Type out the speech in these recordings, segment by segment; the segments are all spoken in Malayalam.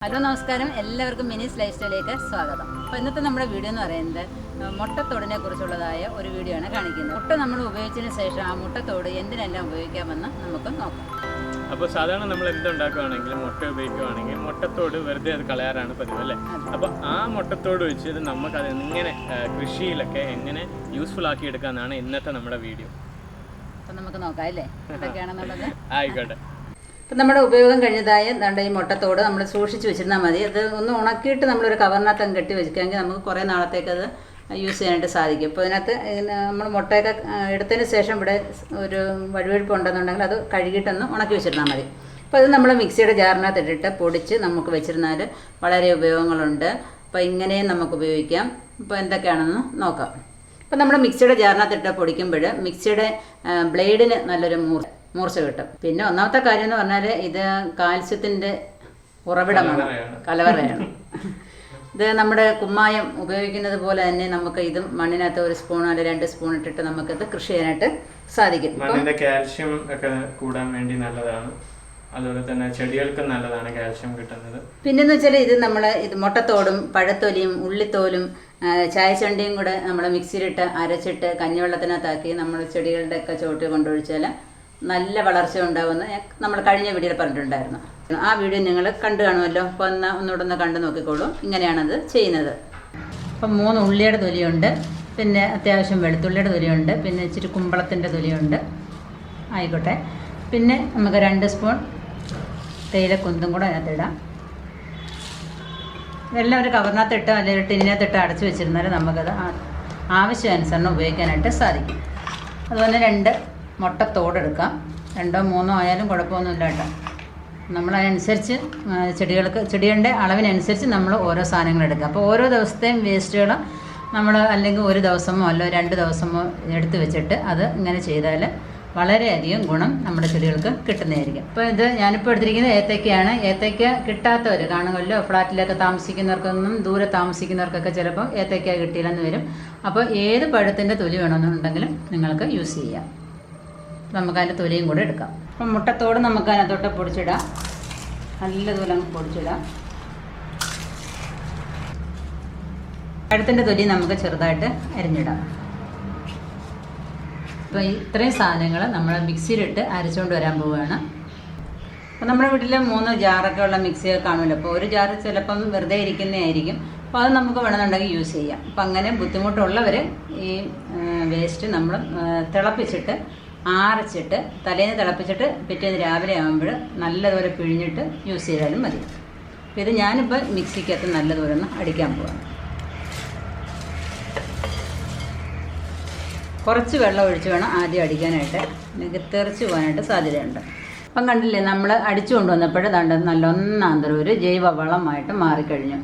ഹലോ നമസ്കാരം, എല്ലാവർക്കും മിനിസ് ലൈഫ് സ്റ്റൈലിലേക്ക് സ്വാഗതം. അപ്പോൾ ഇന്നത്തെ നമ്മുടെ വീഡിയോ എന്ന് പറയുന്നത് മുട്ടത്തോടിനെ കുറിച്ചുള്ളതായ ഒരു വീഡിയോ ആണ് കാണിക്കുന്നത്. മുട്ട നമ്മൾ ഉപയോഗിച്ചതിന് ശേഷം ആ മുട്ടത്തോട് എന്തിനെല്ലാം ഉപയോഗിക്കാമെന്ന് നമുക്ക് നോക്കാം. അപ്പോൾ സാധാരണ നമ്മൾ എന്തുണ്ടാക്കുകയാണെങ്കിലും മുട്ട ഉപയോഗിക്കുകയാണെങ്കിൽ മുട്ടത്തോട് വെറുതെ അത് കളയാറാണ് പതിവ് അല്ലേ? അപ്പോൾ ആ മുട്ടത്തോട് വെച്ചിട്ട് നമുക്കത് എങ്ങനെ കൃഷിയിലൊക്കെ എങ്ങനെ യൂസ്ഫുൾ ആക്കി എടുക്കാമെന്നാണ് ഇന്നത്തെ നമ്മുടെ വീഡിയോ. അപ്പോൾ നമുക്ക് നോക്കാം അല്ലേ എന്തൊക്കെയാണെന്നുള്ളത്. ആയിക്കോട്ടെ. അപ്പം നമ്മുടെ ഉപയോഗം കഴിഞ്ഞതായ ഈ മുട്ടത്തോട് നമ്മൾ സൂക്ഷിച്ച് വെച്ചിരുന്നാൽ മതി. അത് ഒന്ന് ഉണക്കിയിട്ട് നമ്മളൊരു കവറിനകത്ത് കെട്ടി വെക്കുകയാണെങ്കിൽ നമുക്ക് കുറേ നാളത്തേക്ക് അത് യൂസ് ചെയ്യാനായിട്ട് സാധിക്കും. ഇപ്പോൾ ഇതിനകത്ത് നമ്മൾ മുട്ടയൊക്കെ എടുത്തതിന് ശേഷം ഇവിടെ ഒരു വഴുവഴുപ്പ് ഉണ്ടെന്നുണ്ടെങ്കിൽ അത് കഴുകിയിട്ടൊന്ന് ഉണക്കി വെച്ചിരുന്നാൽ മതി. അപ്പോൾ ഇത് നമ്മൾ മിക്സിയുടെ ജാറിനകത്ത് ഇട്ടിട്ട് പൊടിച്ച് നമുക്ക് വെച്ചിരുന്നാൽ വളരെ ഉപയോഗങ്ങളുണ്ട്. അപ്പോൾ ഇങ്ങനെയും നമുക്ക് ഉപയോഗിക്കാം. ഇപ്പോൾ എന്തൊക്കെയാണെന്ന് നോക്കാം. അപ്പോൾ നമ്മൾ മിക്സിയുടെ ജാറിനകത്തിട്ട് പൊടിക്കുമ്പോൾ മിക്സിയുടെ ബ്ലേഡിന് നല്ലൊരു മൂർച്ച കിട്ടും. പിന്നെ ഒന്നാമത്തെ കാര്യം എന്ന് പറഞ്ഞാൽ ഇത് കാൽസ്യത്തിൻ്റെ ഉറവിടമാണ്, കലവറയാണ്. ഇത് നമ്മുടെ കുമ്മായം ഉപയോഗിക്കുന്നത് പോലെ തന്നെ നമുക്ക് ഇതും മണ്ണിനകത്ത് ഒരു സ്പൂൺ അല്ലെങ്കിൽ 2 സ്പൂൺ ഇട്ടിട്ട് നമുക്കിത് കൃഷി ചെയ്യാനായിട്ട് സാധിക്കും. മണ്ണിന്റെ കാൽഷ്യം ഒക്കെ കൂടാൻ വേണ്ടി നല്ലതാണ്. അതുപോലെ തന്നെ ചെടികൾക്ക് നല്ലതാണ് കാൽഷ്യം കിട്ടുന്നത്. പിന്നെന്ന് വെച്ചാൽ ഇത് മുട്ടത്തോടും പഴത്തൊലിയും ഉള്ളിത്തോലും ചായച്ചണ്ടിയും കൂടെ നമ്മൾ മിക്സിയിലിട്ട് അരച്ചിട്ട് കഞ്ഞിവെള്ളത്തിനകത്താക്കി നമ്മൾ ചെടികളുടെ ഒക്കെ ചുവട്ടിൽ കൊണ്ടൊഴിച്ചാൽ നല്ല വളർച്ച ഉണ്ടാവുമെന്ന് നമ്മൾ കഴിഞ്ഞ വീഡിയോയിൽ പറഞ്ഞിട്ടുണ്ടായിരുന്നു. ആ വീഡിയോ നിങ്ങൾ കണ്ടു കാണുമല്ലോ. അപ്പോൾ ഒന്നുകൂടെ ഒന്ന് കണ്ടു നോക്കിക്കോളൂ. ഇങ്ങനെയാണത് ചെയ്യുന്നത്. അപ്പം 3 ഉള്ളിയുടെ തൊലിയുണ്ട്, പിന്നെ അത്യാവശ്യം വെളുത്തുള്ളിയുടെ തൊലിയുണ്ട്, പിന്നെ ഇച്ചിരി കുമ്പളത്തിൻ്റെ തൊലിയുണ്ട്. ആയിക്കോട്ടെ. പിന്നെ നമുക്ക് 2 സ്പൂൺ തേയിലക്കൊന്തും കൂടെ അതിനകത്തിടാം. ഇതെല്ലാം ഒരു കവറിനകത്തിട്ട് അല്ലെങ്കിൽ ടിന്നിനകത്തിട്ട് അടച്ചു വെച്ചിരുന്നാൽ നമുക്കത് ആവശ്യാനുസരണം ഉപയോഗിക്കാനായിട്ട് സാധിക്കും. അതുപോലെ 2 മുട്ടത്തോടെടുക്കാം. 2ഓ 3ഓ ആയാലും കുഴപ്പമൊന്നുമില്ല കേട്ടോ. നമ്മളതിനനുസരിച്ച് ചെടികളുടെ അളവിനനുസരിച്ച് നമ്മൾ ഓരോ സാധനങ്ങൾ എടുക്കുക. അപ്പോൾ ഓരോ ദിവസത്തെയും വേസ്റ്റുകൾ നമ്മൾ അല്ലെങ്കിൽ ഒരു ദിവസമോ അല്ലോ 2 ദിവസമോ എടുത്ത് വെച്ചിട്ട് അത് ഇങ്ങനെ ചെയ്താൽ വളരെയധികം ഗുണം നമ്മുടെ ചെടികൾക്ക് കിട്ടുന്നതായിരിക്കും. അപ്പോൾ ഇത് ഞാനിപ്പോൾ എടുത്തിരിക്കുന്നത് ഏത്തയ്ക്കയാണ്. ഏത്തയ്ക്ക കിട്ടാത്തവർ കാണുമല്ലോ, ഫ്ലാറ്റിലൊക്കെ താമസിക്കുന്നവർക്കൊന്നും ദൂരെ താമസിക്കുന്നവർക്കൊക്കെ ചിലപ്പോൾ ഏത്തയ്ക്ക കിട്ടിയില്ലെന്ന് വരും. അപ്പോൾ ഏത് പഴത്തിൻ്റെ തൊലി വേണമെന്നുണ്ടെങ്കിലും നിങ്ങൾക്ക് യൂസ് ചെയ്യാം. നമുക്കതിൻ്റെ തൊലിയും കൂടെ എടുക്കാം. അപ്പം മുട്ടത്തോട് നമുക്ക് അതിനകത്തോട്ട് പൊടിച്ചിടാം. നല്ലതുപോലെ പൊടിച്ചിടാം. പഴത്തിൻ്റെ തൊലി നമുക്ക് ചെറുതായിട്ട് അരിഞ്ഞിടാം. അപ്പോൾ ഇത്രയും സാധനങ്ങൾ നമ്മൾ മിക്സിയിലിട്ട് അരച്ചുകൊണ്ട് വരാൻ പോവുകയാണ്. അപ്പോൾ നമ്മുടെ വീട്ടിൽ 3 ജാറൊക്കെ ഉള്ള മിക്സിയൊക്കെ കാണുമല്ലോ. അപ്പോൾ ഒരു ജാറ് ചിലപ്പം വെറുതെ ഇരിക്കുന്നതായിരിക്കും. അപ്പോൾ അത് നമുക്ക് വേണമെന്നുണ്ടെങ്കിൽ യൂസ് ചെയ്യാം. അപ്പോൾ അങ്ങനെ ബുദ്ധിമുട്ടുള്ളവർ ഈ വേസ്റ്റ് നമ്മൾ തിളപ്പിച്ചിട്ട് അരച്ചിട്ട് തലേന്ന് തിളപ്പിച്ചിട്ട് പിറ്റേന്ന് രാവിലെ ആകുമ്പോൾ നല്ലതുപോലെ പിഴിഞ്ഞിട്ട് യൂസ് ചെയ്താലും മതി. അപ്പോൾ ഇത് ഞാനിപ്പോൾ മിക്സിക്കകത്ത് നല്ലതുപോലെ ഒന്ന് അടിക്കാൻ പോവാണ്. കുറച്ച് വെള്ളം ഒഴിച്ച് വേണം ആദ്യം അടിക്കാനായിട്ട്, എനിക്ക് തെറിച്ച് പോകാനായിട്ട് സാധ്യതയുണ്ട്. അപ്പം കണ്ടില്ലേ, നമ്മൾ അടിച്ചു കൊണ്ടുവന്നപ്പോൾ നല്ല ഒന്നാന്തരം ഒരു ജൈവ വളമായിട്ട് മാറിക്കഴിഞ്ഞു.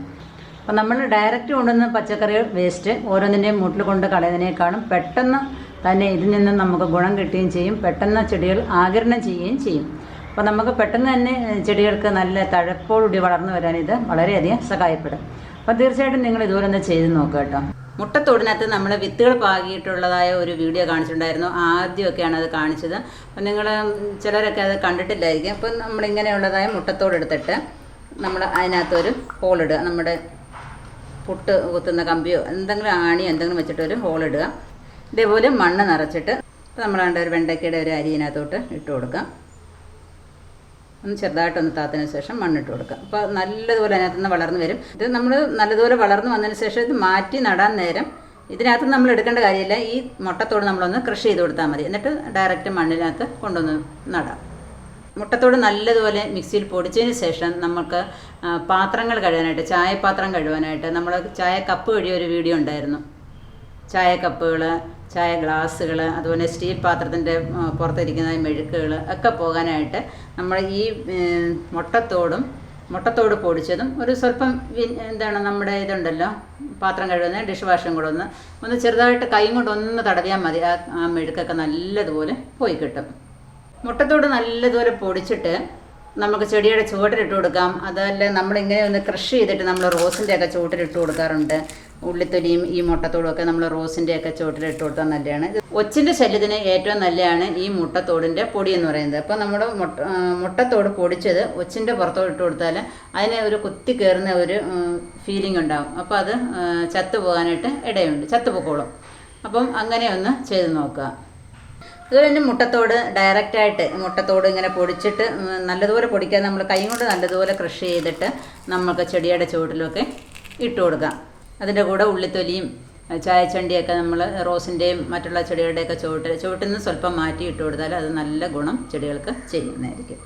അപ്പം നമ്മൾ ഡയറക്റ്റ് കൊണ്ടുവന്ന പച്ചക്കറി വേസ്റ്റ് ഓരോന്നിൻ്റെയും മൂട്ടിൽ കൊണ്ട് കളയുന്നതിനേക്കാളും പെട്ടെന്ന് തന്നെ ഇതിൽ നിന്ന് നമുക്ക് ഗുണം കിട്ടുകയും ചെയ്യും. പെട്ടെന്ന് ചെടികൾ ആഗിരണം ചെയ്യുകയും ചെയ്യും. അപ്പോൾ നമുക്ക് പെട്ടെന്ന് തന്നെ ചെടികൾക്ക് നല്ല തഴപ്പോടുകൂടി വളർന്നു വരാൻ ഇത് വളരെയധികം സഹായപ്പെടും. അപ്പോൾ തീർച്ചയായിട്ടും നിങ്ങൾ ഇതുപോലെ ഒന്ന് ചെയ്ത് നോക്കുക കേട്ടോ. മുട്ടത്തോടിനകത്ത് നമ്മൾ വിത്തുകൾ പാകിയിട്ടുള്ളതായ ഒരു വീഡിയോ കാണിച്ചിട്ടുണ്ടായിരുന്നു. ആദ്യമൊക്കെയാണ് അത് കാണിച്ചത്. അപ്പം നിങ്ങൾ ചിലരൊക്കെ അത് കണ്ടിട്ടില്ലായിരിക്കും. അപ്പം നമ്മളിങ്ങനെയുള്ളതായ മുട്ടത്തോട് എടുത്തിട്ട് നമ്മൾ അതിനകത്തൊരു ഹോളിടുക. നമ്മുടെ പുട്ട് കുത്തുന്ന കമ്പിയോ എന്തെങ്കിലും ആണിയോ എന്തെങ്കിലും വെച്ചിട്ടൊരു ഹോളിടുക. ഇതേപോലെ മണ്ണ് നിറച്ചിട്ട് നമ്മളാണ്ട് ഒരു വെണ്ടയ്ക്കയുടെ ഒരു അരിയിനകത്തോട്ട് ഇട്ട് കൊടുക്കാം. ഒന്ന് ചെറുതായിട്ടൊന്ന് താത്തതിന് ശേഷം മണ്ണിട്ട് കൊടുക്കുക. അപ്പോൾ നല്ലതുപോലെ അതിനകത്ത് നിന്ന് വളർന്നു വരും. ഇത് നമ്മൾ നല്ലതുപോലെ വളർന്നു വന്നതിന് ശേഷം ഇത് മാറ്റി നടാൻ നേരം ഇതിനകത്ത് നമ്മൾ എടുക്കേണ്ട കാര്യമില്ല. ഈ മുട്ടത്തോട് നമ്മളൊന്ന് കൃഷി ചെയ്ത് കൊടുത്താൽ മതി. എന്നിട്ട് ഡയറക്റ്റ് മണ്ണിനകത്ത് കൊണ്ടുവന്ന് നടാം. മുട്ടത്തോട് നല്ലതുപോലെ മിക്സിയിൽ പൊടിച്ചതിന് ശേഷം നമുക്ക് പാത്രങ്ങൾ കഴുകാനായിട്ട്, ചായപാത്രം കഴുകാനായിട്ട് നമ്മൾ ചായ കപ്പ് കഴുകിയ ഒരു വീഡിയോ ഉണ്ടായിരുന്നു. ചായ കപ്പുകൾ, ചായ ഗ്ലാസ്സുകൾ, അതുപോലെ സ്റ്റീൽ പാത്രത്തിൻ്റെ പുറത്തിരിക്കുന്ന മെഴുക്കുകൾ ഒക്കെ പോകാനായിട്ട് നമ്മൾ ഈ മുട്ടത്തോട് പൊടിച്ചതും ഒരു സ്വല്പം നമ്മുടെ ഇതുണ്ടല്ലോ പാത്രം കഴുകുന്ന ഡിഷ് വാഷും കൂടെ ഒന്ന് ചെറുതായിട്ട് കൈ കൊണ്ട് ഒന്ന് തടവിയാൽ മതി. ആ മെഴുക്കൊക്കെ നല്ലതുപോലെ പോയി കിട്ടും. മുട്ടത്തോട് നല്ലതുപോലെ പൊടിച്ചിട്ട് നമുക്ക് ചെടിയുടെ ചുവട്ടിലിട്ട് കൊടുക്കാം. അതല്ല നമ്മളിങ്ങനെ ഒന്ന് കൃഷി ചെയ്തിട്ട് നമ്മൾ റോസിൻ്റെയൊക്കെ ചുവട്ടിലിട്ട് കൊടുക്കാറുണ്ട്. ഉള്ളിത്തൊലിയും ഈ മുട്ടത്തോടും ഒക്കെ നമ്മൾ റോസിൻ്റെയൊക്കെ ചുവട്ടിലിട്ട് കൊടുത്താൽ നല്ലതാണ്. ഒച്ചിൻ്റെ ശല്യത്തിന് ഏറ്റവും നല്ലതാണ് ഈ മുട്ടത്തോടിൻ്റെ പൊടി എന്ന് പറയുന്നത്. അപ്പോൾ നമ്മൾ മുട്ടത്തോട് പൊടിച്ചത് ഒച്ചിൻ്റെ പുറത്തോട്ട് ഇട്ട് കൊടുത്താൽ അതിന് ഒരു കുത്തി കയറുന്ന ഒരു ഫീലിംഗ് ഉണ്ടാകും. അപ്പോൾ അത് ചത്തുപോകാനായിട്ട് ഇടയുണ്ട്, ചത്തുപൊക്കോളും. അപ്പം അങ്ങനെ ഒന്ന് ചെയ്ത് നോക്കുക. അതുപോലെ തന്നെ മുട്ടത്തോട് ഡയറക്റ്റായിട്ട് മുട്ടത്തോട് ഇങ്ങനെ പൊടിച്ചിട്ട് നല്ലതുപോലെ പൊടിക്കാൻ നമ്മൾ കൈ കൊണ്ട് നല്ലതുപോലെ ക്രഷ് ചെയ്തിട്ട് നമുക്ക് ചെടിയുടെ ചുവട്ടിലൊക്കെ ഇട്ട് കൊടുക്കാം. അതിൻ്റെ കൂടെ ഉള്ളിത്തൊലിയും ചായച്ചണ്ടിയൊക്കെ നമ്മൾ റോസിൻ്റെയും മറ്റുള്ള ചെടികളുടെയൊക്കെ ചുവട്ടിൽ നിന്ന് സ്വല്പം മാറ്റി ഇട്ട് കൊടുത്താൽ അത് നല്ല ഗുണം ചെടികൾക്ക് ചെയ്യുന്നതായിരിക്കും.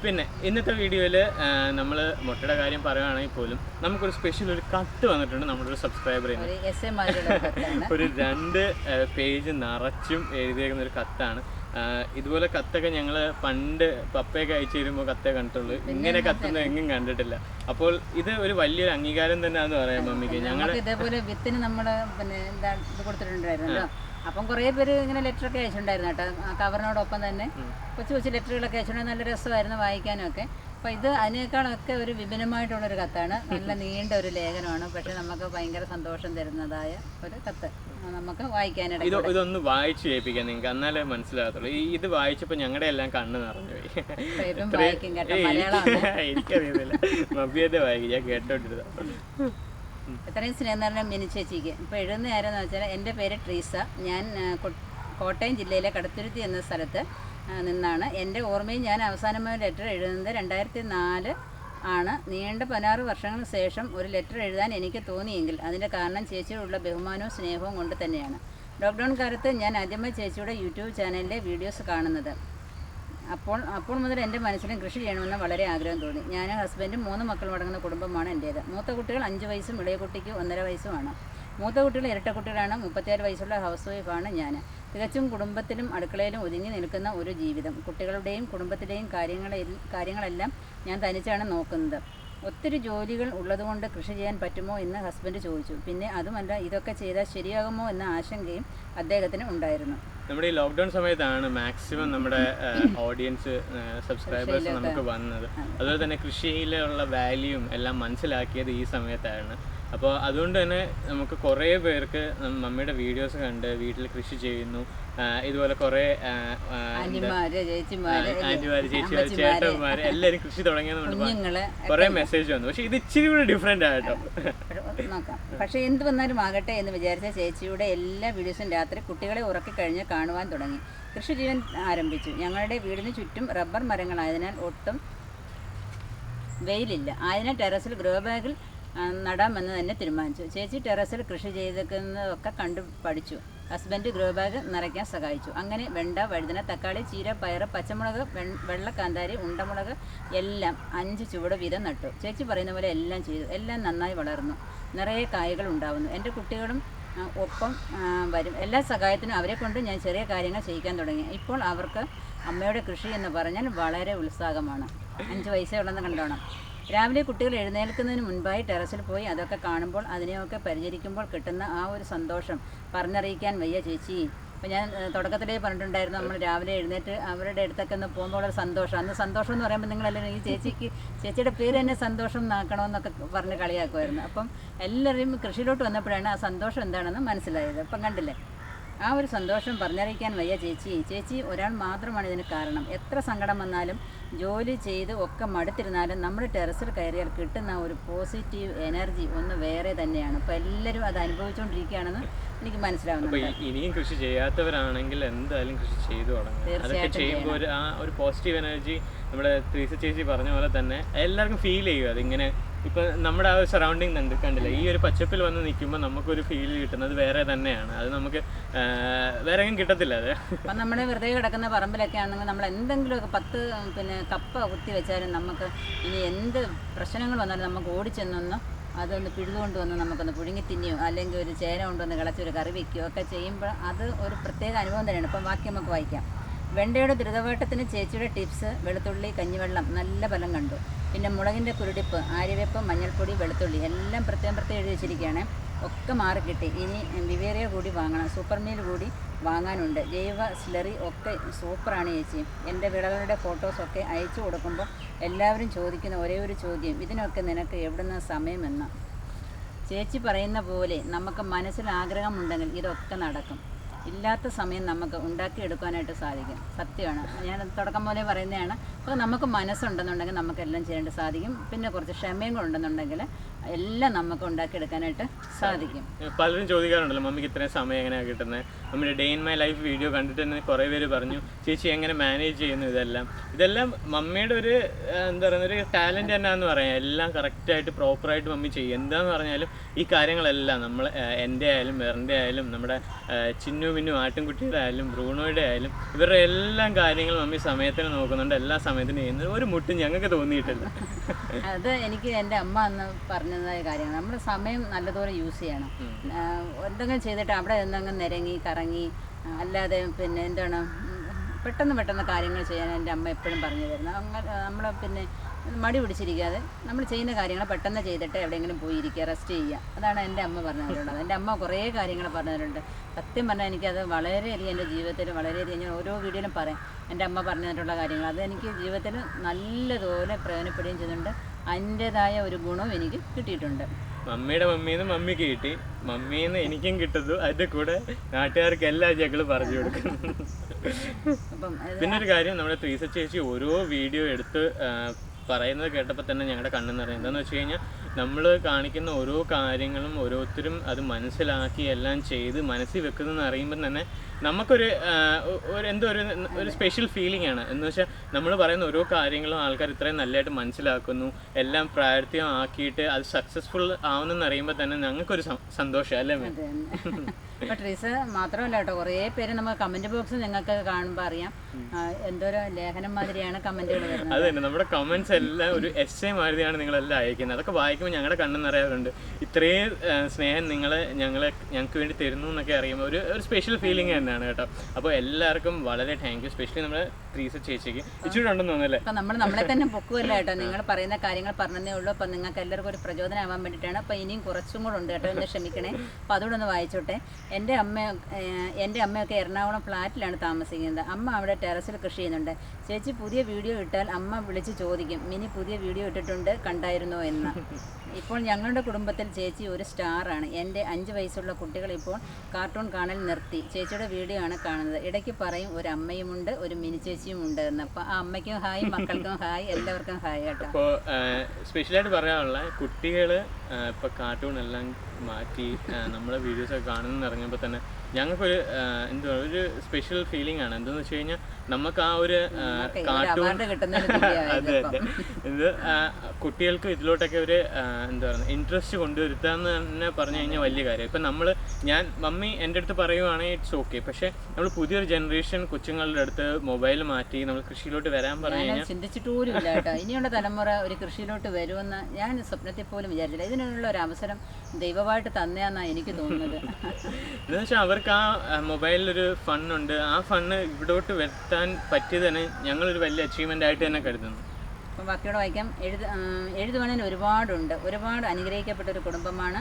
പിന്നെ ഇന്നത്തെ വീഡിയോയിൽ നമ്മൾ മുട്ടയുടെ കാര്യം പറയുകയാണെങ്കിൽ പോലും നമുക്കൊരു സ്പെഷ്യൽ ഒരു കത്ത് വന്നിട്ടുണ്ട്. നമ്മുടെ ഒരു സബ്സ്ക്രൈബറിന് ഒരു 2 പേജ് നിറച്ചും എഴുതിയേക്കുന്ന ഒരു കത്താണ്. ഇതുപോലെ കത്തൊക്കെ ഞങ്ങൾ പണ്ട് പപ്പയൊക്കെ അയച്ചു തരുമ്പോൾ കത്തേ കണ്ടിട്ടുള്ളൂ. ഇങ്ങനെ കത്തൊന്നും എങ്ങും കണ്ടിട്ടില്ല. അപ്പോൾ ഇത് ഒരു വലിയൊരു അംഗീകാരം തന്നെയാണെന്ന് പറയാം മമ്മിക്ക്. ഞങ്ങൾ ഇതേപോലെ വിത്തിന് നമ്മൾ പിന്നെ എന്താ ഇത് കൊടുത്തിട്ടുണ്ടായിരുന്നല്ലോ. അപ്പം കുറേ പേര് ഇങ്ങനെ ലെറ്ററൊക്കെ അയച്ചിട്ടുണ്ടായിരുന്നു കേട്ടോ. കവറിനോടൊപ്പം തന്നെ കൊച്ചു കൊച്ചു ലെറ്ററുകളൊക്കെ അയച്ചിട്ടുണ്ടെങ്കിൽ നല്ല രസമായിരുന്നു വായിക്കാനൊക്കെ. അപ്പോൾ ഇത് അതിനേക്കാളൊക്കെ ഒരു വിഭിന്നമായിട്ടുള്ളൊരു കത്താണ്. നല്ല നീണ്ട ഒരു ലേഖനമാണ്. പക്ഷേ നമുക്ക് ഭയങ്കര സന്തോഷം തരുന്നതായ ഒരു കത്ത് നമുക്ക് വായിക്കാനായിട്ട്. ഇതൊന്ന് വായിച്ചു കേൾപ്പിക്കാം നിങ്ങൾക്ക്, എന്നാലേ മനസ്സിലാകത്തുള്ളൂ. ഇത് വായിച്ചപ്പോൾ ഞങ്ങളുടെ എല്ലാം കണ്ണ് നിറഞ്ഞു പോയി. വായിക്കും കേട്ടോ, മലയാളം എനിക്കറിയുന്നില്ല, മമ്മിയത്തെ വായിക്കും, ഞാൻ കേട്ടോണ്ടിരുന്ന. എത്രയും സ്നേഹം നിറഞ്ഞ മിനി ചേച്ചിക്ക്. ഇപ്പോൾ എഴുതുന്ന ആരെന്ന് വെച്ചാൽ എൻ്റെ പേര് ട്രീസ. ഞാൻ കോട്ടയം ജില്ലയിലെ കടത്തുരുത്തി എന്ന സ്ഥലത്ത് നിന്നാണ്. എൻ്റെ ഓർമ്മയിൽ ഞാൻ അവസാനമായ ലെറ്റർ എഴുതുന്നത് 2004 ആണ്. നീണ്ട 16 വർഷങ്ങൾക്ക് ശേഷം ഒരു ലെറ്റർ എഴുതാൻ എനിക്ക് തോന്നിയെങ്കിൽ അതിൻ്റെ കാരണം ചേച്ചിയോടുള്ള ബഹുമാനവും സ്നേഹവും കൊണ്ട് തന്നെയാണ്. ലോക്ക്ഡൗൺ കാലത്ത് ഞാൻ ആദ്യമായി ചേച്ചിയുടെ യൂട്യൂബ് ചാനലിലെ വീഡിയോസ് കാണുന്നത്. അപ്പോൾ മുതൽ എൻ്റെ മനസ്സിലും കൃഷി ചെയ്യണമെന്ന് വളരെ ആഗ്രഹം തോന്നി. ഞാൻ ഹസ്ബൻഡും 3 മക്കളും അടങ്ങുന്ന കുടുംബമാണ് എൻ്റേത്. മൂത്ത കുട്ടികൾ 5 വയസ്സും ഇളയ കുട്ടിക്ക് 1.5 വയസ്സുമാണ്. മൂത്ത കുട്ടികൾ ഇരട്ട കുട്ടികളാണ്. 36 വയസ്സുള്ള ഹൗസ് വൈഫാണ് ഞാൻ. തികച്ചും കുടുംബത്തിലും അടുക്കളയിലും ഒതുങ്ങി നിൽക്കുന്ന ഒരു ജീവിതം. കുട്ടികളുടെയും കുടുംബത്തിലെയും കാര്യങ്ങളെല്ലാം ഞാൻ തനിച്ചാണ് നോക്കുന്നത്. ഒത്തിരി ജോലികൾ ഉള്ളതുകൊണ്ട് കൃഷി ചെയ്യാൻ പറ്റുമോ എന്ന് ഹസ്ബൻഡ് ചോദിച്ചു. പിന്നെ അതുമല്ല, ഇതൊക്കെ ചെയ്താൽ ശരിയാകുമോ എന്ന ആശങ്കയും അദ്ദേഹത്തിന് ഉണ്ടായിരുന്നു. നമ്മുടെ ഈ ലോക്ക്ഡൗൺ സമയത്താണ് മാക്സിമം നമ്മുടെ ഓഡിയൻസ് സബ്സ്ക്രൈബേഴ്സ് നമുക്ക് വന്നത്. അതുപോലെ തന്നെ കൃഷിയിലുള്ള വാല്യൂം എല്ലാം മനസ്സിലാക്കിയത് ഈ സമയത്താണ്. അപ്പോൾ അതുകൊണ്ട് തന്നെ നമുക്ക് കുറേ പേർക്ക് മമ്മിയുടെ വീഡിയോസ് കണ്ട് വീട്ടിൽ കൃഷി ചെയ്യുന്നു. ഇതുപോലെ കുറേ ആൻറ്റിമാര്, ചേച്ചിമാര്, ചേട്ടന്മാര് എല്ലാവരും കൃഷി തുടങ്ങിയെന്നുണ്ട് കുറേ മെസ്സേജ് വന്നു. പക്ഷെ ഇത് ഇച്ചിരി കൂടി ഡിഫറെൻ്റ് ആയിട്ടോ. നോക്കാം. പക്ഷേ എന്ത് വന്നാലും ആകട്ടെ എന്ന് വിചാരിച്ച ചേച്ചിയുടെ എല്ലാ വീഡിയോസും രാത്രി കുട്ടികളെ ഉറക്കിക്കഴിഞ്ഞ് കാണുവാൻ തുടങ്ങി. കൃഷി ചെയ്യാൻ ആരംഭിച്ചു. ഞങ്ങളുടെ വീടിന് ചുറ്റും റബ്ബർ മരങ്ങളായതിനാൽ ഒട്ടും വെയിലില്ല. ആയതിനാൽ ടെറസിൽ ഗ്രോ ബാഗിൽ നടാമെന്ന് തന്നെ തീരുമാനിച്ചു. ചേച്ചി ടെറസിൽ കൃഷി ചെയ്തേക്കുന്നതൊക്കെ കണ്ടു പഠിച്ചു. ഹസ്ബൻഡ് ഗ്രോ ബാഗ് നിറയ്ക്കാൻ സഹായിച്ചു. അങ്ങനെ വെണ്ട, വഴുതന, തക്കാളി, ചീര, പയർ, പച്ചമുളക്, വെള്ളക്കാന്താരി, ഉണ്ടമുളക് എല്ലാം 5 ചുവട് വീതം നട്ടു. ചേച്ചി പറയുന്ന പോലെ എല്ലാം ചെയ്തു. എല്ലാം നന്നായി വളർന്നു. നിറയെ കായകൾ ഉണ്ടാവുന്നു. എൻ്റെ കുട്ടികളും ഒപ്പം വരും. എല്ലാ സഹായത്തിനും അവരെ കൊണ്ട് ഞാൻ ചെറിയ കാര്യങ്ങൾ ചെയ്യിക്കാൻ തുടങ്ങി. ഇപ്പോൾ അവർക്ക് അമ്മയുടെ കൃഷി എന്ന് പറഞ്ഞാൽ വളരെ ഉത്സാഹമാണ്. 5 വയസ്സേ ഉള്ളെന്ന് കണ്ടോണം. രാവിലെ കുട്ടികൾ എഴുന്നേൽക്കുന്നതിന് മുൻപായി ടെറസിൽ പോയി അതൊക്കെ കാണുമ്പോൾ അതിനെയൊക്കെ പരിചരിക്കുമ്പോൾ കിട്ടുന്ന ആ ഒരു സന്തോഷം പറഞ്ഞറിയിക്കാൻ വയ്യ ചേച്ചി. അപ്പോൾ ഞാൻ തുടക്കത്തിലേ പറഞ്ഞിട്ടുണ്ടായിരുന്നു, നമ്മൾ രാവിലെ എഴുന്നേറ്റ് അവരുടെ അടുത്തൊക്കെ ഒന്ന് പോകുമ്പോൾ ഒരു സന്തോഷം. അന്ന് സന്തോഷം എന്ന് പറയുമ്പോൾ നിങ്ങളെല്ലാവരും ഈ ചേച്ചിയുടെ പേര് തന്നെ സന്തോഷം നാക്കണമെന്നൊക്കെ പറഞ്ഞ് കളിയാക്കുമായിരുന്നു. അപ്പം എല്ലാവരും കൃഷിയിലോട്ട് വന്നപ്പോഴാണ് ആ സന്തോഷം എന്താണെന്ന് മനസ്സിലായത്. അപ്പം കണ്ടില്ലേ, ആ ഒരു സന്തോഷം പറഞ്ഞറിയിക്കാൻ വയ്യ ചേച്ചി. ചേച്ചി ഒരാൾ മാത്രമാണ് ഇതിന് കാരണം. എത്ര സങ്കടം വന്നാലും ജോലി ചെയ്ത് ഒക്കെ മടുത്തിരുന്നാലും നമ്മൾ ടെറസിൽ കയറിയാൽ കിട്ടുന്ന ഒരു പോസിറ്റീവ് എനർജി ഒന്ന് വേറെ തന്നെയാണ്. അപ്പോൾ എല്ലാവരും അത് അനുഭവിച്ചുകൊണ്ടിരിക്കുകയാണെന്ന് എനിക്ക് മനസ്സിലാവുന്നുണ്ട്. ഇനിയും കൃഷി ചെയ്യാത്തവരാണെങ്കിൽ എന്തായാലും കൃഷി ചെയ്തു തുടങ്ങും. അതൊക്കെ ചെയ്യുമ്പോൾ ഒരു പോസിറ്റീവ് എനർജി നമ്മുടെ ത്രീസ ചേച്ചി പറഞ്ഞ പോലെ തന്നെ എല്ലാവർക്കും ഫീൽ ചെയ്യും. അതിങ്ങനെ ഇപ്പം നമ്മുടെ ആ ഒരു സറൗണ്ടിങ് കണ്ടില്ല, ഈ ഒരു പച്ചപ്പിൽ വന്ന് നിൽക്കുമ്പോൾ നമുക്കൊരു ഫീൽ കിട്ടുന്നത് വേറെ തന്നെയാണ്. അത് നമുക്ക് വേറെ എങ്ങും കിട്ടത്തില്ല. അത് അപ്പം നമ്മുടെ വെറുതെ കിടക്കുന്ന പറമ്പിലൊക്കെ ആണെങ്കിൽ നമ്മൾ എന്തെങ്കിലുമൊക്കെ 10 കപ്പ കുത്തി വെച്ചാലും നമുക്ക് ഇനി എന്ത് പ്രശ്നങ്ങൾ വന്നാലും നമുക്ക് ഓടിച്ചെന്നൊന്ന് അതൊന്ന് പിഴുതുകൊണ്ട് വന്ന് നമുക്കൊന്ന് പുഴുങ്ങി തിന്നിയോ അല്ലെങ്കിൽ ഒരു ചേന കൊണ്ടുവന്ന് കിളച്ചൊരു കറി വയ്ക്കുകയോ ഒക്കെ ചെയ്യുമ്പോൾ അത് ഒരു പ്രത്യേക അനുഭവം തന്നെയാണ്. ഇപ്പം ബാക്കി നമുക്ക് വായിക്കാം. വെണ്ടയുടെ ദ്രുതവേട്ടത്തിന് ചേച്ചിയുടെ ടിപ്സ്: വെളുത്തുള്ളി, കഞ്ഞിവെള്ളം നല്ല ഫലം കണ്ടു. പിന്നെ മുളകിൻ്റെ കുരുടിപ്പ്, ആര്യവേപ്പ്, മഞ്ഞൾപ്പൊടി, വെളുത്തുള്ളി എല്ലാം പ്രത്യേകം എഴുതി വെച്ചിരിക്കുകയാണ്. ഒക്കെ മാറിക്കിട്ടി. ഇനി വിവേറിയ കൂടി വാങ്ങണം, സൂപ്പർ മീൽ കൂടി വാങ്ങാനുണ്ട്. ജൈവ സ്ലറി ഒക്കെ സൂപ്പറാണ് ചേച്ചി. എൻ്റെ വിളകളുടെ ഫോട്ടോസൊക്കെ അയച്ചു കൊടുക്കുമ്പോൾ എല്ലാവരും ചോദിക്കുന്ന ഒരേ ഒരു ചോദ്യം, ഇതിനൊക്കെ നിനക്ക് എവിടുന്ന സമയമെന്ന്. ചേച്ചി പറയുന്ന പോലെ നമുക്ക് മനസ്സിൽ ആഗ്രഹമുണ്ടെങ്കിൽ ഇതൊക്കെ നടക്കും. ഇല്ലാത്ത സമയം നമുക്ക് ഉണ്ടാക്കിയെടുക്കാനായിട്ട് സാധിക്കും. സത്യമാണ്, ഞാൻ തുടക്കം പോലെ പറയുന്നതാണ്. അപ്പോൾ നമുക്ക് മനസ്സുണ്ടെന്നുണ്ടെങ്കിൽ നമുക്കെല്ലാം ചെയ്യാനായിട്ട് സാധിക്കും. പിന്നെ കുറച്ച് ക്ഷമയും ഉണ്ടെന്നുണ്ടെങ്കിൽ എല്ലാം നമുക്ക് ഉണ്ടാക്കിയെടുക്കാനായിട്ട് സാധിക്കും. പലരും ചോദിക്കാറുണ്ടല്ലോ, മമ്മിക്ക് ഇത്രയും സമയം എങ്ങനെയാണ് കിട്ടുന്നത്? നമ്മുടെ day in my life video കണ്ടിട്ട് തന്നെ കുറേ പേര് പറഞ്ഞു, ചേച്ചി എങ്ങനെ മാനേജ് ചെയ്യുന്നു ഇതെല്ലാം മമ്മിയുടെ ഒരു എന്താ പറയുന്ന ഒരു ടാലൻറ്റ് തന്നെയാണെന്ന് പറയാം. എല്ലാം കറക്റ്റായിട്ട് പ്രോപ്പറായിട്ട് മമ്മി ചെയ്യും. എന്താണെന്ന് പറഞ്ഞാലും ഈ കാര്യങ്ങളെല്ലാം നമ്മൾ എൻ്റെ ആയാലും വേറെ ആയാലും നമ്മുടെ ചിന്നു മിന്നു ആട്ടിൻകുട്ടിയുടെ ആയാലും ബ്രൂണോയുടെ ആയാലും ഇവരുടെ എല്ലാം കാര്യങ്ങളും മമ്മി സമയത്തിന് നോക്കുന്നുണ്ട്. എല്ലാ സമയത്തിനും ചെയ്യുന്നത് ഒരു മുട്ടും ഞങ്ങൾക്ക് തോന്നിയിട്ടില്ല. അത് എനിക്ക് എൻ്റെ അമ്മ അന്ന് പറഞ്ഞതായ കാര്യമാണ്. നമ്മൾ സമയം നല്ലതുപോലെ യൂസ് ചെയ്യണം. എന്തെങ്കിലും ചെയ്തിട്ട് അവിടെ എന്തെങ്കിലും നിരങ്ങി കറങ്ങി അല്ലാതെ പിന്നെ എന്താണ് പെട്ടെന്ന് കാര്യങ്ങൾ ചെയ്യാൻ എൻ്റെ അമ്മ എപ്പോഴും പറഞ്ഞു തരുന്നത്. അങ്ങനെ നമ്മൾ പിന്നെ മടി പിടിച്ചിരിക്കാതെ നമ്മൾ ചെയ്യുന്ന കാര്യങ്ങൾ പെട്ടെന്ന് ചെയ്തിട്ട് എവിടെയെങ്കിലും പോയി ഇരിക്കുക, റെസ്റ്റ് ചെയ്യുക. അതാണ് എൻ്റെ അമ്മ പറഞ്ഞു തരുന്നത്. എൻ്റെ അമ്മ കുറേ കാര്യങ്ങൾ പറഞ്ഞു തരുന്നുണ്ട്. സത്യം പറഞ്ഞാൽ എനിക്കത് വളരെയധികം എൻ്റെ ജീവിതത്തിൽ വളരെയധികം ഞാൻ ഓരോ വീഡിയോയിലും പറയാം എൻ്റെ അമ്മ പറഞ്ഞു തന്നിട്ടുള്ള കാര്യങ്ങൾ. അത് എനിക്ക് ജീവിതത്തിൽ നല്ലതുപോലെ പ്രയോജനപ്പെടുകയും ചെയ്യുന്നുണ്ട്. അതിൻ്റേതായ ഒരു ഗുണവും എനിക്ക് കിട്ടിയിട്ടുണ്ട്. മമ്മിയുടെ മമ്മീന്ന് മമ്മിക്ക് കിട്ടി, മമ്മീന്ന് എനിക്കും കിട്ടുന്നു. അതിൻ്റെ കൂടെ നാട്ടുകാർക്ക് എല്ലാ ഞങ്ങളും പറഞ്ഞു കൊടുക്കും. പിന്നെ ഒരു കാര്യം, നമ്മുടെ ത്രീസ ചേച്ചി ഓരോ വീഡിയോ എടുത്ത് പറയുന്നത് കേട്ടപ്പോൾ തന്നെ ഞങ്ങളുടെ കണ്ണെന്ന് പറയുന്നത് എന്താണെന്ന് വെച്ച് കഴിഞ്ഞാൽ, നമ്മൾ കാണിക്കുന്ന ഓരോ കാര്യങ്ങളും ഓരോരുത്തരും അത് മനസ്സിലാക്കി എല്ലാം ചെയ്ത് മനസ്സിൽ വെക്കുന്നതെന്ന് അറിയുമ്പോൾ തന്നെ നമുക്കൊരു എന്തോ ഒരു സ്പെഷ്യൽ ഫീലിംഗ് ആണ്. എന്ന് വെച്ചാൽ നമ്മൾ പറയുന്ന ഓരോ കാര്യങ്ങളും ആൾക്കാർ ഇത്രയും നല്ലതായിട്ട് മനസ്സിലാക്കുന്നു, എല്ലാം പ്രാവർത്തികമാക്കിയിട്ട് അത് സക്സസ്ഫുൾ ആവുന്നെന്ന് അറിയുമ്പോൾ തന്നെ ഞങ്ങൾക്കൊരു സന്തോഷം അല്ലേ? അപ്പോൾ ട്രീസ് മാത്രമല്ല കേട്ടോ, കുറേ പേര് നമ്മൾ കമൻറ്റ് ബോക്സിൽ നിങ്ങൾക്ക് കാണുമ്പോൾ അറിയാം എന്തോരോ ലേഖനം മാതിരിയാണ് കമൻറ്റുകൾ വരുന്നത്. അത് തന്നെ, നമ്മുടെ കമൻറ്റ്സ് എല്ലാം ഒരു എസ്സേ മാതിരിയാണ് നിങ്ങളെല്ലാം അയക്കുന്നത്. അതൊക്കെ വായിക്കുമ്പോൾ ഞങ്ങളുടെ കണ്ണെന്ന് അറിയാറുണ്ട്. ഇത്രയും സ്നേഹം ഞങ്ങൾക്ക് വേണ്ടി തരുന്നു എന്നൊക്കെ അറിയുമ്പോൾ ഒരു സ്പെഷ്യൽ ഫീലിംഗ് തന്നെയാണ് കേട്ടോ. അപ്പോൾ എല്ലാവർക്കും വളരെ താങ്ക് യു. സ്പെഷ്യലി നമ്മുടെ ത്രീസ ചേച്ചിക്ക് ഇച്ചിരി ഉണ്ടെന്ന് തോന്നുന്നല്ലേ. അപ്പം നമ്മളെ തന്നെ പൊക്കുമല്ല കേട്ടോ, നിങ്ങൾ പറയുന്ന കാര്യങ്ങൾ പറഞ്ഞതേ ഉള്ളൂ. അപ്പം നിങ്ങൾക്ക് എല്ലാവർക്കും ഒരു പ്രചോദനം ആവാൻ വേണ്ടിയിട്ടാണ്. അപ്പോൾ ഇനിയും കുറച്ചും കൂടെ ഉണ്ട് കേട്ടോ, എന്ന് ക്ഷമിക്കണേ. അപ്പോൾ അതുകൂടെ ഒന്ന് വായിച്ചോട്ടെ. എൻ്റെ അമ്മയൊക്കെ എറണാകുളം ഫ്ലാറ്റിലാണ് താമസിക്കുന്നത്. അമ്മ അവിടെ ടെറസിൽ കൃഷി ചെയ്യുന്നുണ്ട്. ചേച്ചി പുതിയ വീഡിയോ ഇട്ടാൽ അമ്മ വിളിച്ച് ചോദിക്കും, മിനി പുതിയ വീഡിയോ ഇട്ടിട്ടുണ്ട് കണ്ടായിരുന്നോ എന്ന്. ഇപ്പോൾ ഞങ്ങളുടെ കുടുംബത്തിൽ ചേച്ചി ഒരു സ്റ്റാറാണ്. എൻ്റെ 5 വയസ്സുള്ള കുട്ടികൾ ഇപ്പോൾ കാർട്ടൂൺ കാണൽ നിർത്തി ചേച്ചിയുടെ വീഡിയോ ആണ് കാണുന്നത്. ഇടയ്ക്ക് പറയും ഒരു അമ്മയുമുണ്ട് ഒരു മിനി ചേച്ചിയും ഉണ്ട് എന്ന്. അപ്പോൾ ആ അമ്മയ്ക്കും ഹായ്, മക്കൾക്കും ഹായ്, എല്ലാവർക്കും ഹായ് കേട്ടോ. അപ്പോൾ സ്പെഷ്യലായിട്ട് പറയാനുള്ള കുട്ടികൾ ഇപ്പോൾ കാർട്ടൂൺ എല്ലാം മാറ്റി നമ്മളെ വീഡിയോസൊക്കെ കാണുന്നെന്ന് അറിഞ്ഞപ്പോൾ തന്നെ ഞങ്ങൾക്കൊരു എന്തുവാ ഒരു സ്പെഷ്യൽ ഫീലിംഗ് ആണ്. എന്താണെന്ന് വെച്ച് കഴിഞ്ഞാൽ നമുക്ക് ആ ഒരു കാർട്ടൂൺ അതെ ഇത് കുട്ടികൾക്ക് ഇതിലോട്ടൊക്കെ ഒരു എന്താ പറയുക ഇൻട്രസ്റ്റ് കൊണ്ടുവരുത്താന്ന് തന്നെ പറഞ്ഞു കഴിഞ്ഞാൽ വലിയ കാര്യം. ഇപ്പം മമ്മി എൻ്റെ അടുത്ത് പറയുവാണെങ്കിൽ ഇറ്റ്സ് ഓക്കെ. പക്ഷേ നമ്മൾ പുതിയൊരു ജനറേഷൻ കൊച്ചുങ്ങളുടെ അടുത്ത് മൊബൈൽ മാറ്റി നമ്മൾ കൃഷിയിലോട്ട് വരാൻ പറഞ്ഞു കഴിഞ്ഞാൽ ചിന്തിച്ചിട്ട് പോലും ഇല്ല കേട്ടോ. ഇനിയുള്ള തലമുറ ഒരു കൃഷിയിലോട്ട് വരുമെന്ന് ഞാൻ സ്വപ്നത്തിൽ പോലും വിചാരിച്ചില്ല. ഇതിനുള്ള ഒരു അവസരം ദൈവമായിട്ട് തന്നെയാണെന്നാണ് എനിക്ക് തോന്നുന്നത്. എന്ന് വെച്ചാൽ അവർക്ക് ആ മൊബൈലിലൊരു ഫണ്ണുണ്ട്. ആ ഫണ്ണ് ഇവിടോട്ട് വരുത്താൻ പറ്റിയത് തന്നെ ഞങ്ങളൊരു വലിയ അച്ചീവ്മെൻ്റ് ആയിട്ട് തന്നെ കരുതുന്നു. അപ്പം ബാക്കിയോടെ വായിക്കാം. എഴുതുവാണെങ്കിൽ ഒരുപാട് അനുഗ്രഹിക്കപ്പെട്ട ഒരു കുടുംബമാണ്.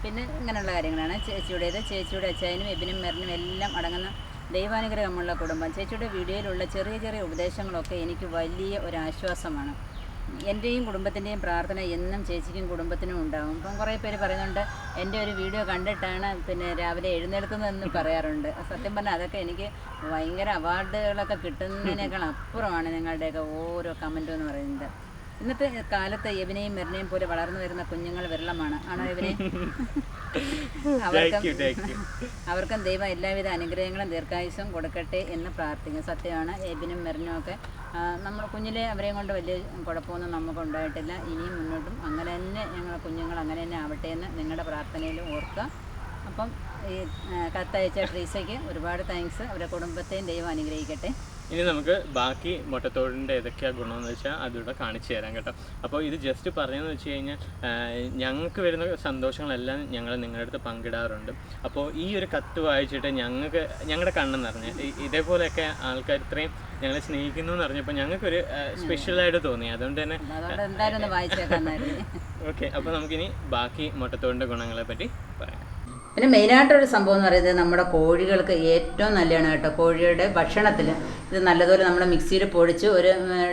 പിന്നെ ഇങ്ങനെയുള്ള കാര്യങ്ങളാണ് ചേച്ചിയുടെ അച്ചായനും എബിനും മെറിനും എല്ലാം അടങ്ങുന്ന ദൈവാനുഗ്രഹമുള്ള കുടുംബം. ചേച്ചിയുടെ വീഡിയോയിലുള്ള ചെറിയ ഉപദേശങ്ങളൊക്കെ എനിക്ക് വലിയ ഒരു ആശ്വാസമാണ്. എൻ്റെയും കുടുംബത്തിൻ്റെയും പ്രാർത്ഥന എന്നും ചേച്ചിക്കും കുടുംബത്തിനും ഉണ്ടാകും. ഇപ്പം കുറേ പേര് പറയുന്നുണ്ട് എൻ്റെ ഒരു വീഡിയോ കണ്ടിട്ടാണ് പിന്നെ രാവിലെ എഴുന്നേൽക്കുന്നതെന്ന് പറയാറുണ്ട്. സത്യം പറഞ്ഞാൽ അതൊക്കെ എനിക്ക് ഭയങ്കര അവാർഡുകളൊക്കെ കിട്ടുന്നതിനേക്കാൾ അപ്പുറമാണ് നിങ്ങളുടെയൊക്കെ ഓരോ കമൻറ്റും എന്ന് പറയുന്നത്. ഇന്നത്തെ കാലത്ത് എബിനെയും മെറിനെയും പോലെ വളർന്നു വരുന്ന കുഞ്ഞുങ്ങൾ വിരളമാണ്. ആണോ എബിനെ? അവർക്കും ദൈവം എല്ലാവിധ അനുഗ്രഹങ്ങളും ദീർഘായുസ്സും കൊടുക്കട്ടെ എന്ന് പ്രാർത്ഥിക്കും. സത്യമാണ്, എബിനും മെറിനും ഒക്കെ നമ്മൾ കുഞ്ഞിലെ അവരെയും കൊണ്ട് വലിയ കുഴപ്പമൊന്നും നമുക്ക് ഉണ്ടായിട്ടില്ല. ഇനിയും മുന്നോട്ടും അങ്ങനെ തന്നെ ഞങ്ങൾ കുഞ്ഞുങ്ങൾ അങ്ങനെ തന്നെ ആവട്ടെ എന്ന് നിങ്ങളുടെ പ്രാർത്ഥനയിൽ ഓർക്കുക. അപ്പം ഈ കത്തയച്ച ട്രീസയ്ക്ക് ഒരുപാട് താങ്ക്സ്. അവരുടെ കുടുംബത്തെയും ദൈവം അനുഗ്രഹിക്കട്ടെ. ഇനി നമുക്ക് ബാക്കി മുട്ടത്തോടിൻ്റെ ഏതൊക്കെയാണ് ഗുണമെന്ന് വെച്ചാൽ അതിവിടെ കാണിച്ചു തരാം കേട്ടോ. അപ്പോൾ ഇത് ജസ്റ്റ് പറഞ്ഞതെന്ന് വെച്ച് കഴിഞ്ഞാൽ ഞങ്ങൾക്ക് വരുന്ന സന്തോഷങ്ങളെല്ലാം ഞങ്ങൾ നിങ്ങളുടെ അടുത്ത് പങ്കിടാറുണ്ട്. അപ്പോൾ ഈ ഒരു കത്ത് വായിച്ചിട്ട് ഞങ്ങളുടെ കണ്ണെന്ന് പറഞ്ഞാൽ ഇതേപോലെയൊക്കെ ആൾക്കാർ ഇത്രയും ഞങ്ങളെ സ്നേഹിക്കുന്നു എന്ന് അറിഞ്ഞപ്പോൾ ഞങ്ങൾക്കൊരു സ്പെഷ്യലായിട്ട് തോന്നി. അതുകൊണ്ട് തന്നെ എന്തായാലും ഒന്ന് വായിച്ചേക്കാന്നായിരുന്നു. ഓക്കെ, അപ്പോൾ നമുക്കിനി ബാക്കി മുട്ടത്തോടിൻ്റെ ഗുണങ്ങളെ പറ്റി പറയാം. പിന്നെ മെയിനായിട്ടൊരു സംഭവം എന്ന് പറയുന്നത് നമ്മുടെ കോഴികൾക്ക് ഏറ്റവും നല്ലതാണ് കേട്ടോ. കോഴിയുടെ ഭക്ഷണത്തിൽ ഇത് നല്ലതുപോലെ നമ്മൾ മിക്സിയിൽ പൊടിച്ച് ഒരു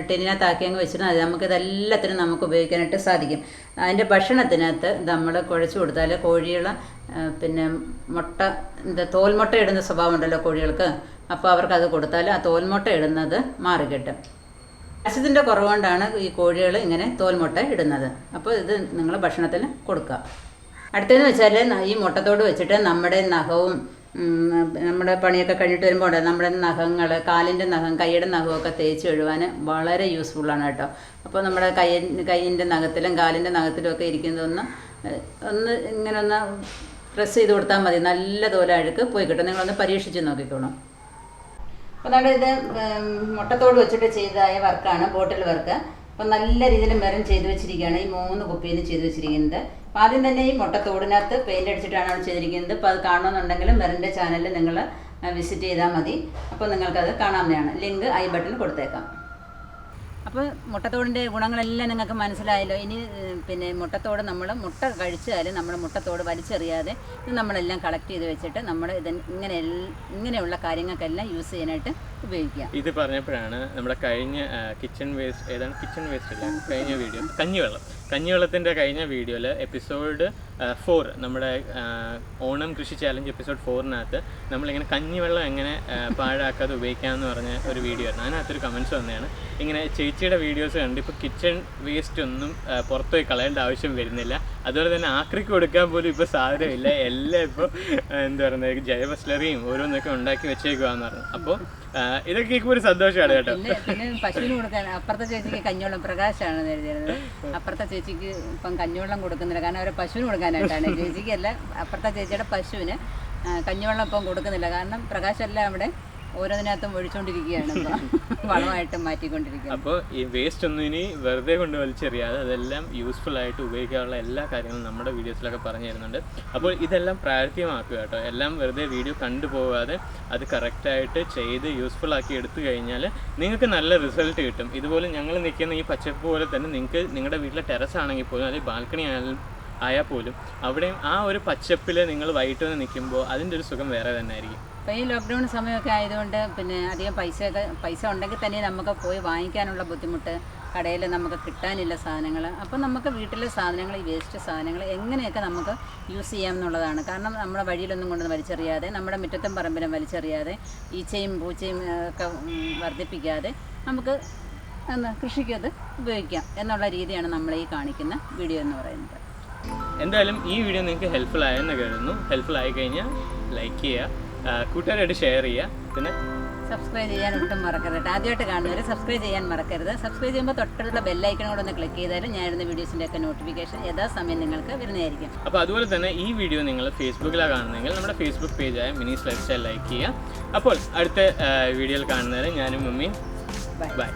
ടിന്നിനകത്താക്കി അങ്ങ് വെച്ചിട്ട് മതി. നമുക്കിതെല്ലാത്തിനും നമുക്ക് ഉപയോഗിക്കാനായിട്ട് സാധിക്കും. അതിൻ്റെ ഭക്ഷണത്തിനകത്ത് നമ്മൾ കുഴച്ച് കൊടുത്താൽ കോഴികൾ പിന്നെ മുട്ട തോൽമുട്ട ഇടുന്ന സ്വഭാവം ഉണ്ടല്ലോ കോഴികൾക്ക്. അപ്പോൾ അവർക്കത് കൊടുത്താൽ ആ തോൽമുട്ട ഇടുന്നത് മാറിക്കിട്ടും. അസിഡിൻ്റെ കുറവുകൊണ്ടാണ് ഈ കോഴികൾ ഇങ്ങനെ തോൽമുട്ട ഇടുന്നത്. അപ്പോൾ ഇത് നിങ്ങൾ ഭക്ഷണത്തിൽ കൊടുക്കുക. അടുത്തതെന്ന് വെച്ചാൽ ഈ മുട്ടത്തോട് വെച്ചിട്ട് നമ്മുടെ നഖവും നമ്മുടെ പണിയൊക്കെ കഴിഞ്ഞിട്ട് വരുമ്പോൾ നമ്മുടെ നഖങ്ങൾ, കാലിൻ്റെ നഖം, കൈയുടെ നഖമൊക്കെ തേച്ച് കഴുകാൻ വളരെ യൂസ്ഫുള്ളാണ് കേട്ടോ. അപ്പോൾ നമ്മുടെ കൈയിൻ്റെ നഖത്തിലും കാലിൻ്റെ നഖത്തിലും ഒക്കെ ഇരിക്കുന്നതൊന്ന് ഇങ്ങനെ ഒന്ന് പ്രസ് ചെയ്ത് കൊടുത്താൽ മതി. നല്ലതുപോലെ അഴുക്ക് പോയി കിട്ടും. നിങ്ങളൊന്ന് പരീക്ഷിച്ച് നോക്കിക്കോണം. അപ്പോൾ നമ്മുടെ ഇത് മുട്ടത്തോട് വെച്ചിട്ട് ചെയ്തതായ വർക്കാണ്, ബോട്ടിൽ വർക്ക്. അപ്പം നല്ല രീതിയിൽ മെറൻ ചെയ്ത് വെച്ചിരിക്കുകയാണ്. ഈ 3 കുപ്പിയിൽ ചെയ്ത് വെച്ചിരിക്കുന്നത്. അപ്പം ആദ്യം തന്നെ ഈ മുട്ടത്തോടിനകത്ത് പെയിൻ്റ് അടിച്ചിട്ടാണ് അവിടെ ചെയ്തിരിക്കുന്നത്. അപ്പോൾ അത് കാണണമെന്നുണ്ടെങ്കിൽ മെറിൻ്റെ ചാനലിൽ നിങ്ങൾ വിസിറ്റ് ചെയ്താൽ മതി. അപ്പോൾ നിങ്ങൾക്കത് കാണാവുന്നതാണ്. ലിങ്ക് ഐ ബട്ടണിൽ കൊടുത്തേക്കാം. അപ്പോൾ മുട്ടത്തോടിൻ്റെ ഗുണങ്ങളെല്ലാം നിങ്ങൾക്ക് മനസ്സിലായല്ലോ. ഇനി പിന്നെ മുട്ടത്തോട് നമ്മൾ മുട്ട കഴിച്ചാൽ നമ്മൾ മുട്ടത്തോട് വലിച്ചെറിയാതെ ഇത് നമ്മളെല്ലാം കളക്ട് ചെയ്ത് വെച്ചിട്ട് നമ്മൾ ഇത് ഇങ്ങനെയുള്ള കാര്യങ്ങൾക്കെല്ലാം യൂസ് ചെയ്യാനായിട്ട് ഉപയോഗിക്കുക. ഇത് പറഞ്ഞപ്പോഴാണ് നമ്മുടെ കഴിഞ്ഞ കിച്ചൺ വേസ്റ്റ് അല്ല, കഴിഞ്ഞ വീഡിയോ കഞ്ഞിവെള്ളത്തിൻ്റെ കഴിഞ്ഞ വീഡിയോയിൽ എപ്പിസോഡ് 4 നമ്മുടെ ഓണം കൃഷി ചാലഞ്ച് എപ്പിസോഡ് 4-നകത്ത് നമ്മളിങ്ങനെ കഞ്ഞിവെള്ളം എങ്ങനെ പാഴാക്കാതെ ഉപയോഗിക്കാമെന്ന് പറഞ്ഞ ഒരു വീഡിയോ ആയിരുന്നു. അതിനകത്തൊരു കമൻറ്റ്സ് വന്നതാണ് ഇങ്ങനെ ചേച്ചിയുടെ വീഡിയോസ് കണ്ട് ഇപ്പോൾ കിച്ചൺ വേസ്റ്റ് ഒന്നും പുറത്തുപോയി കളയേണ്ട ആവശ്യം വരുന്നില്ല, അതുപോലെ തന്നെ ആക്രിക്ക് കൊടുക്കാൻ പോലും ഇപ്പോൾ സാധനമില്ല, എല്ലാം ഇപ്പോൾ എന്താ പറയുന്നത് ജൈവ സ്ലറിയും ഓരോന്നൊക്കെ ഉണ്ടാക്കി വെച്ചേക്കുവാന്ന് പറഞ്ഞു. അപ്പോൾ ഇതൊക്കെ ഇപ്പോൾ ഒരു സന്തോഷമാണ് കേട്ടോ. പിന്നെ പശുവിന് കൊടുക്കാൻ അപ്പുറത്തെ ചേച്ചിക്ക് കഞ്ഞിവെള്ളം പ്രകാശമാണ് എഴുതിയത്. അപ്പുറത്തെ ചേച്ചിക്ക് ഇപ്പം കഞ്ഞിവെള്ളം കൊടുക്കുന്നില്ല, കാരണം അവരെ പശുവിന് കൊടുക്കാനായിട്ടാണ്. ചേച്ചിക്കല്ല, അപ്പുറത്തെ ചേച്ചിയുടെ പശുവിന് കഞ്ഞിവെള്ളം ഇപ്പം കൊടുക്കുന്നില്ല, കാരണം പ്രകാശമെല്ലാം അവിടെ ഓരോന്നിനകത്തും ഒഴിച്ചുകൊണ്ടിരിക്കുകയാണ്, ഇപ്പോൾ വളമായിട്ട് മാറ്റിക്കൊണ്ടിരിക്കുകയാണ്. അപ്പോൾ ഈ വേസ്റ്റ് ഒന്നും ഇനി വെറുതെ കൊണ്ട് വലിച്ചെറിയാതെ അതെല്ലാം യൂസ്ഫുൾ ആയിട്ട് ഉപയോഗിക്കാനുള്ള എല്ലാ കാര്യങ്ങളും നമ്മുടെ വീഡിയോസിലൊക്കെ പറഞ്ഞു തരുന്നുണ്ട്. അപ്പോൾ ഇതെല്ലാം പ്രാവർത്തികമാക്കുക കേട്ടോ. എല്ലാം വെറുതെ വീഡിയോ കണ്ടുപോകാതെ അത് കറക്റ്റായിട്ട് ചെയ്ത് യൂസ്ഫുൾ ആക്കി എടുത്തു കഴിഞ്ഞാൽ നിങ്ങൾക്ക് നല്ല റിസൾട്ട് കിട്ടും. ഇതുപോലെ ഞങ്ങൾ നിൽക്കുന്ന ഈ പച്ചപ്പ് പോലെ തന്നെ നിങ്ങൾക്ക് നിങ്ങളുടെ വീട്ടിലെ ടെറസ് ആണെങ്കിൽ പോലും അല്ലെങ്കിൽ ബാൽക്കണി ആയാൽ പോലും അവിടെയും ആ ഒരു പച്ചപ്പിൽ നിങ്ങൾ വൈകിട്ട് വന്ന് നിൽക്കുമ്പോൾ അതിൻ്റെ ഒരു സുഖം വേറെ തന്നെ ആയിരിക്കും. അപ്പോൾ ഈ ലോക്ക്ഡൗൺ സമയമൊക്കെ ആയതുകൊണ്ട് പിന്നെ അധികം പൈസ ഉണ്ടെങ്കിൽ തന്നെ നമുക്ക് പോയി വാങ്ങിക്കാനുള്ള ബുദ്ധിമുട്ട്, കടയിൽ നമുക്ക് കിട്ടാനില്ല സാധനങ്ങൾ. അപ്പോൾ നമുക്ക് വീട്ടിലെ സാധനങ്ങൾ, ഈ വേസ്റ്റ് സാധനങ്ങൾ എങ്ങനെയൊക്കെ നമുക്ക് യൂസ് ചെയ്യാം എന്നുള്ളതാണ്. കാരണം നമ്മുടെ വഴിയിലൊന്നും കൊണ്ടുവന്ന് വലിച്ചെറിയാതെ, നമ്മുടെ മുറ്റത്തും പറമ്പിലും വലിച്ചെറിയാതെ, ഈച്ചയും പൂച്ചയും ഒക്കെ വർദ്ധിപ്പിക്കാതെ നമുക്ക് കൃഷിക്ക് അത് ഉപയോഗിക്കാം എന്നുള്ള രീതിയാണ് നമ്മൾ ഈ കാണിക്കുന്ന വീഡിയോ എന്ന് പറയുന്നത്. എന്തായാലും ഈ വീഡിയോ നിങ്ങൾക്ക് ഹെൽപ്ഫുൾ ആയെന്ന് കരുതുന്നു. ഹെൽപ്ഫുൾ ആയി കഴിഞ്ഞാൽ ലൈക്ക് ചെയ്യുക, കൂട്ടുകാരായിട്ട് ഷെയർ ചെയ്യുക, പിന്നെ സബ്സ്ക്രൈബ് ചെയ്യാൻ ഒട്ടും മറക്കരുത്. ആദ്യമായിട്ട് കാണുന്നവർ സബ്സ്ക്രൈബ് ചെയ്യാൻ മറക്കരുത്. സബ്സ്ക്രൈബ് ചെയ്യുമ്പോൾ തൊട്ടടുത്തുള്ള ബെല്ലൈക്കൺ കൂടെ ഒന്ന് ക്ലിക്ക് ചെയ്താൽ ഞാനിടുന്ന വീഡിയോസിൻ്റെ ഒക്കെ നോട്ടിഫിക്കേഷൻ യഥാസമയം നിങ്ങൾക്ക് വരുന്നതായിരിക്കും. അപ്പോൾ അതുപോലെ തന്നെ ഈ വീഡിയോ നിങ്ങൾ ഫേസ്ബുക്കിലാണ് കാണുന്നതെങ്കിൽ നമ്മുടെ ഫേസ്ബുക്ക് പേജായ മിനീസ് ലൈഫ് സ്റ്റൈൽ ലൈക്ക് ചെയ്യുക. അപ്പോൾ അടുത്ത വീഡിയോയിൽ കാണുന്നവരെ ഞാനും മമ്മിയും ബൈ.